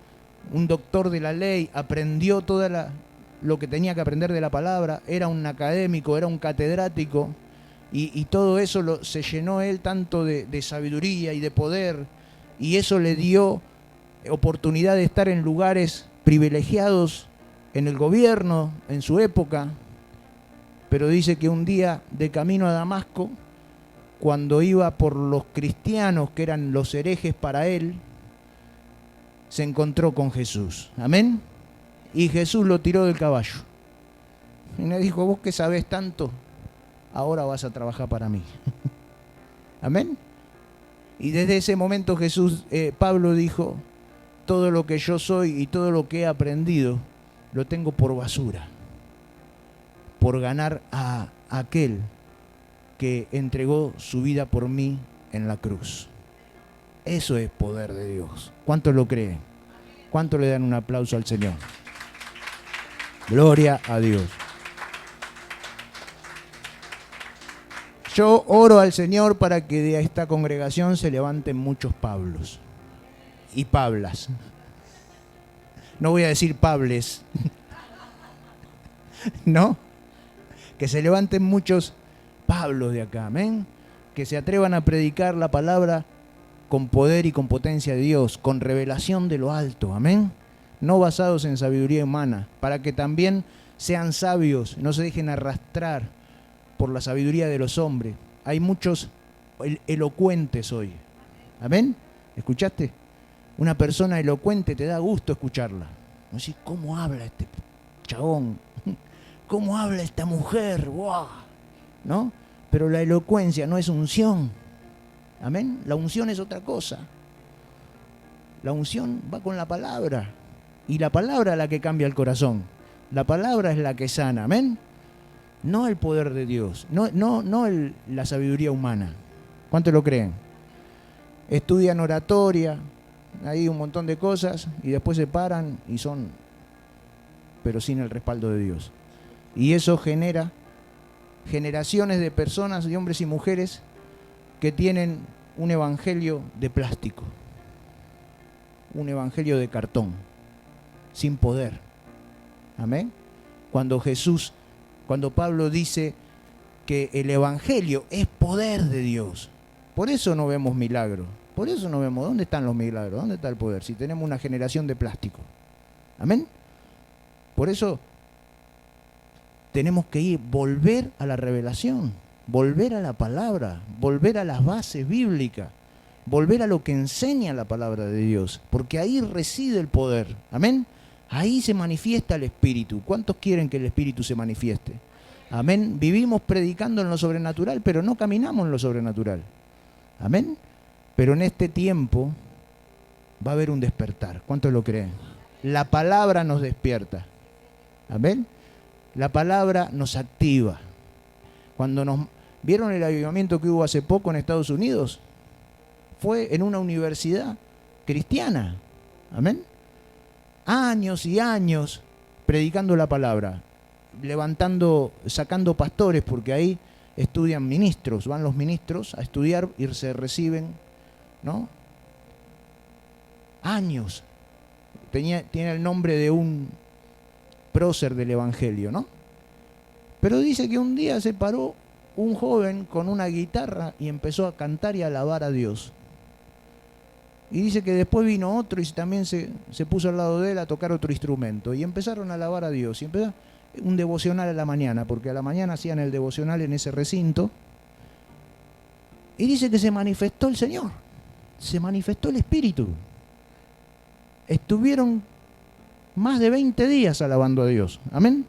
un doctor de la ley, aprendió lo que tenía que aprender de la palabra, era un académico, era un catedrático, y todo eso se llenó él tanto de sabiduría y de poder, y eso le dio oportunidad de estar en lugares privilegiados en el gobierno, en su época. Pero dice que un día de camino a Damasco, cuando iba por los cristianos que eran los herejes para él, se encontró con Jesús. Amén. Y Jesús lo tiró del caballo. Y le dijo, vos que sabés tanto, ahora vas a trabajar para mí. Amén. Y desde ese momento Pablo dijo, todo lo que yo soy y todo lo que he aprendido, lo tengo por basura, por ganar a aquel que entregó su vida por mí en la cruz. Eso es poder de Dios. ¿Cuántos lo creen? ¿Cuántos le dan un aplauso al Señor? Gloria a Dios. Yo oro al Señor para que de esta congregación se levanten muchos Pablos y Pablas. No voy a decir Pables, ¿no? Que se levanten muchos Pablos de acá, amén. Que se atrevan a predicar la palabra con poder y con potencia de Dios, con revelación de lo alto, amén. No basados en sabiduría humana, para que también sean sabios, no se dejen arrastrar por la sabiduría de los hombres. Hay muchos elocuentes hoy, amén. ¿Escuchaste? Una persona elocuente te da gusto escucharla. No sé cómo habla este chabón, cómo habla esta mujer, ¡wow! ¿No? Pero la elocuencia no es unción. Amén. La unción es otra cosa. La unción va con la palabra. Y la palabra es la que cambia el corazón. La palabra es la que sana. Amén. No el poder de Dios. No la sabiduría humana. ¿Cuántos lo creen? Estudian oratoria, hay un montón de cosas y después se paran y son, pero sin el respaldo de Dios. Y eso genera generaciones de personas, de hombres y mujeres, que tienen un evangelio de plástico, un evangelio de cartón, sin poder. Amén. Cuando Pablo dice que el evangelio es poder de Dios, por eso no vemos milagros, por eso no vemos, ¿dónde están los milagros? ¿Dónde está el poder? Si tenemos una generación de plástico. Amén. Por eso tenemos que volver a la revelación, volver a la palabra, volver a las bases bíblicas, volver a lo que enseña la palabra de Dios, porque ahí reside el poder. Amén. Ahí se manifiesta el Espíritu. ¿Cuántos quieren que el Espíritu se manifieste? Amén. Vivimos predicando en lo sobrenatural, pero no caminamos en lo sobrenatural. Amén. Pero en este tiempo va a haber un despertar. ¿Cuántos lo creen? La palabra nos despierta. Amén. La palabra nos activa. ¿Vieron el avivamiento que hubo hace poco en Estados Unidos? Fue en una universidad cristiana. Amén. Años y años predicando la palabra, sacando pastores, porque ahí estudian ministros, van los ministros a estudiar y se reciben, ¿no? Años. Tiene el nombre de un prócer del Evangelio, ¿no? Pero dice que un día se paró un joven con una guitarra y empezó a cantar y a alabar a Dios. Y dice que después vino otro y también se puso al lado de él a tocar otro instrumento. Y empezaron a alabar a Dios. Y empezó un devocional a la mañana, porque a la mañana hacían el devocional en ese recinto. Y dice que se manifestó el Señor. Se manifestó el Espíritu. Estuvieron más de 20 días alabando a Dios. Amén.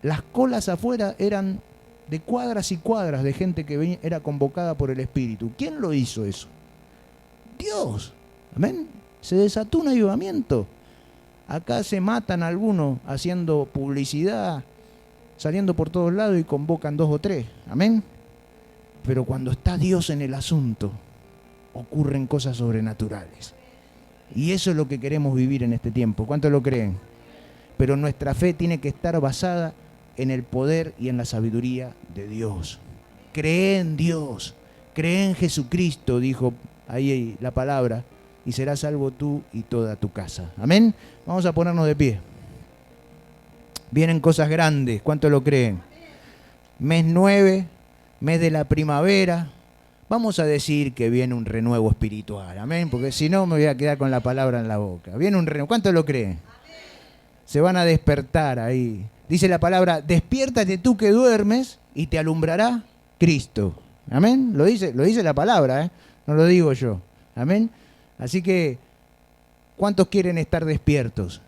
Las colas afuera eran de cuadras y cuadras de gente que era convocada por el Espíritu. ¿Quién lo hizo eso? Dios. Amén. Se desató un avivamiento. Acá se matan algunos haciendo publicidad, saliendo por todos lados y convocan 2 o 3. Amén. Pero cuando está Dios en el asunto, ocurren cosas sobrenaturales. Y eso es lo que queremos vivir en este tiempo. ¿Cuántos lo creen? Pero nuestra fe tiene que estar basada en el poder y en la sabiduría de Dios. Cree en Dios, cree en Jesucristo, dijo ahí la palabra, y serás salvo tú y toda tu casa. Amén. Vamos a ponernos de pie. Vienen cosas grandes. ¿Cuántos lo creen? Mes 9, mes de la primavera. Vamos a decir que viene un renuevo espiritual. Amén. Porque si no me voy a quedar con la palabra en la boca. Viene un renuevo. ¿Cuántos lo creen? Se van a despertar ahí. Dice la palabra, despiértate tú que duermes y te alumbrará Cristo. Amén. Lo dice la palabra, ¿eh? No lo digo yo. Amén. Así que, ¿cuántos quieren estar despiertos?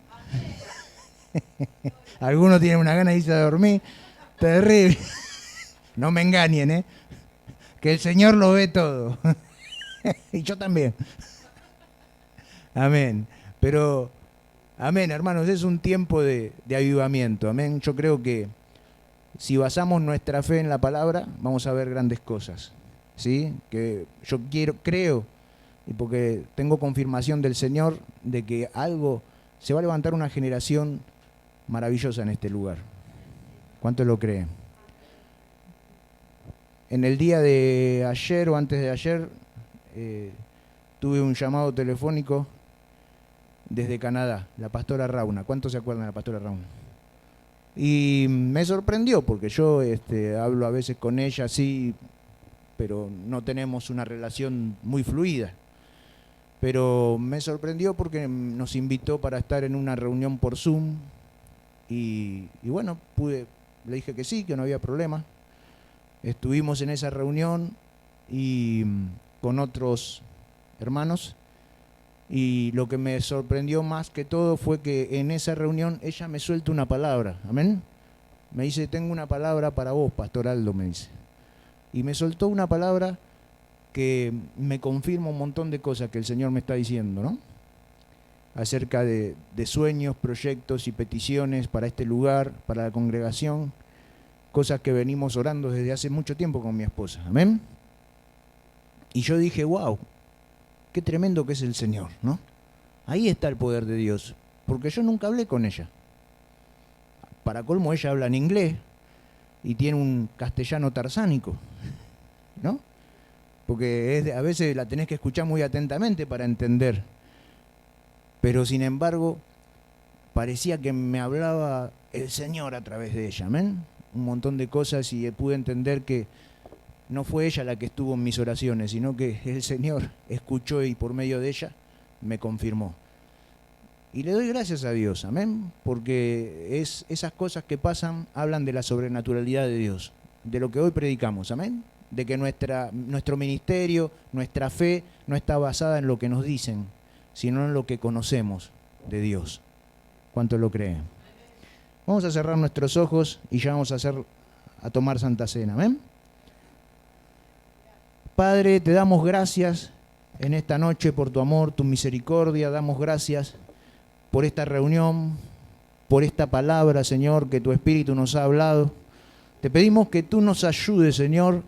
Algunos tienen una gana de irse a dormir. Terrible. No me engañen, ¿eh? Que el Señor lo ve todo. Y yo también. Amén. Pero, amén, hermanos, es un tiempo de avivamiento. Amén. Yo creo que si basamos nuestra fe en la palabra, vamos a ver grandes cosas. ¿Sí? Que yo creo, y porque tengo confirmación del Señor, de que se va a levantar una generación maravillosa en este lugar. ¿Cuántos lo creen? En el día de ayer o antes de ayer tuve un llamado telefónico desde Canadá, la pastora Rauna. ¿Cuántos se acuerdan de la pastora Rauna? Y me sorprendió porque yo hablo a veces con ella así, pero no tenemos una relación muy fluida. Pero me sorprendió porque nos invitó para estar en una reunión por Zoom y bueno, le dije que sí, que no había problema. Estuvimos en esa reunión y con otros hermanos y lo que me sorprendió más que todo fue que en esa reunión ella me suelta una palabra, amén. Me dice, tengo una palabra para vos, Pastor Aldo, me dice. Y me soltó una palabra que me confirma un montón de cosas que el Señor me está diciendo, ¿no? Acerca de sueños, proyectos y peticiones para este lugar, para la congregación, cosas que venimos orando desde hace mucho tiempo con mi esposa, amén. Y yo dije, wow, qué tremendo que es el Señor, ¿no? Ahí está el poder de Dios, porque yo nunca hablé con ella. Para colmo, ella habla en inglés y tiene un castellano tarzánico, ¿no? Porque a veces la tenés que escuchar muy atentamente para entender. Pero sin embargo, parecía que me hablaba el Señor a través de ella, amén. Un montón de cosas y pude entender que no fue ella la que estuvo en mis oraciones, sino que el Señor escuchó y por medio de ella me confirmó. Y le doy gracias a Dios, amén, porque esas cosas que pasan hablan de la sobrenaturalidad de Dios, de lo que hoy predicamos, amén, de que nuestro ministerio, nuestra fe no está basada en lo que nos dicen, sino en lo que conocemos de Dios. ¿Cuántos lo creen? Vamos a cerrar nuestros ojos y ya vamos a tomar Santa Cena, amén. Padre, te damos gracias en esta noche por tu amor, tu misericordia, damos gracias por esta reunión, por esta palabra, Señor, que tu Espíritu nos ha hablado. Te pedimos que tú nos ayudes, Señor,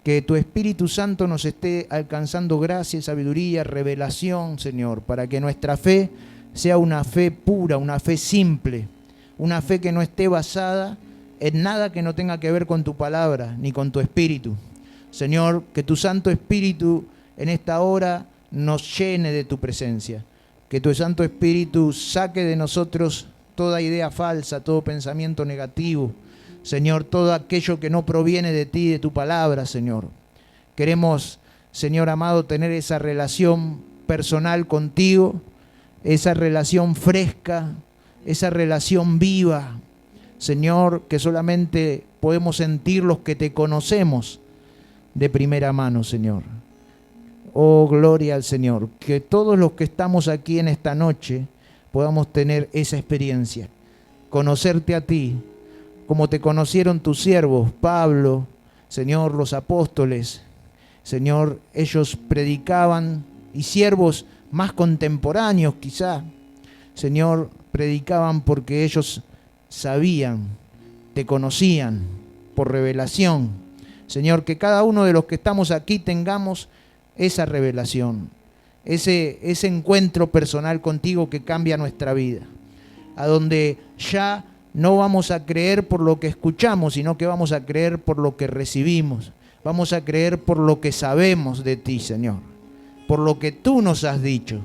que tu Espíritu Santo nos esté alcanzando gracia, sabiduría, revelación, Señor, para que nuestra fe sea una fe pura, una fe simple, una fe que no esté basada en nada que no tenga que ver con tu palabra ni con tu espíritu. Señor, que tu Santo Espíritu en esta hora nos llene de tu presencia. Que tu Santo Espíritu saque de nosotros toda idea falsa, todo pensamiento negativo. Señor, todo aquello que no proviene de ti, de tu palabra, Señor. Queremos, Señor amado, tener esa relación personal contigo, esa relación fresca, esa relación viva, Señor, que solamente podemos sentir los que te conocemos de primera mano, Señor. Oh, gloria al Señor. Que todos los que estamos aquí en esta noche podamos tener esa experiencia. Conocerte a ti, como te conocieron tus siervos, Pablo, Señor, los apóstoles. Señor, ellos predicaban, y siervos más contemporáneos quizá, Señor, predicaban porque ellos sabían, te conocían por revelación. Señor, que cada uno de los que estamos aquí tengamos esa revelación, ese encuentro personal contigo que cambia nuestra vida, a donde ya no vamos a creer por lo que escuchamos, sino que vamos a creer por lo que recibimos, vamos a creer por lo que sabemos de ti, Señor, por lo que tú nos has dicho.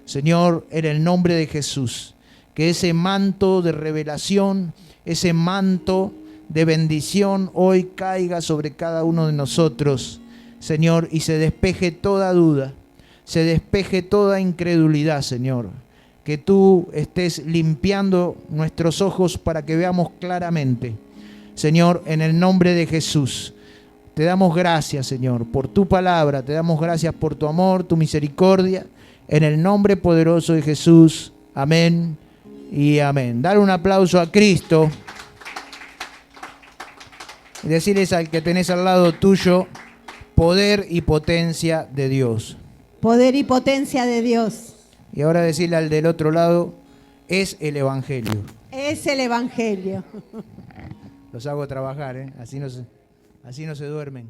Señor, en el nombre de Jesús, que ese manto de revelación, ese manto de bendición hoy caiga sobre cada uno de nosotros, Señor, y se despeje toda duda, se despeje toda incredulidad, Señor. Que tú estés limpiando nuestros ojos para que veamos claramente. Señor, en el nombre de Jesús, te damos gracias, Señor, por tu palabra, te damos gracias por tu amor, tu misericordia, en el nombre poderoso de Jesús. Amén y amén. Dar un aplauso a Cristo y decirles al que tenés al lado tuyo: poder y potencia de Dios. Poder y potencia de Dios. Y ahora decirle al del otro lado: es el Evangelio. Es el Evangelio. Los hago trabajar, ¿eh? Así no se duermen.